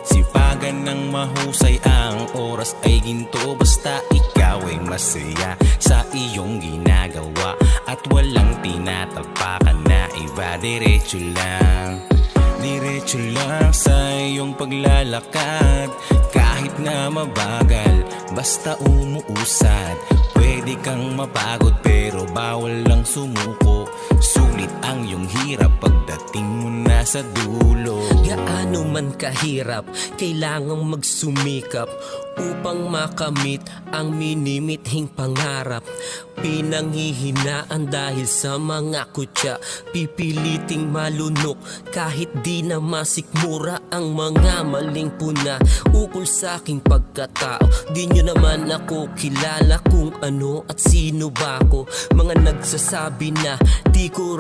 Sipagan ng mahusay ang oras ay ginto. Basta ikaw ay masaya sa iyong ginagawa at walang tinatapakan na iba. Diretso lang sa iyong paglalakad. Kahit na mabagal, basta umuusad. Pwede kang mapagod pero bawal lang sumuko. Sulit ang iyong hirap pagdating mo na sa dulo. Gaano man kahirap, kailangang magsumikap upang makamit ang minimithing pangarap. Pinanghihinaan dahil sa mga kutya, pipiliting malunok kahit di na masikmura ang mga maling puna. Ukol sa aking pagkatao, di nyo naman ako kilala kung ano at sino ba ako. Mga nagsasabi na di ko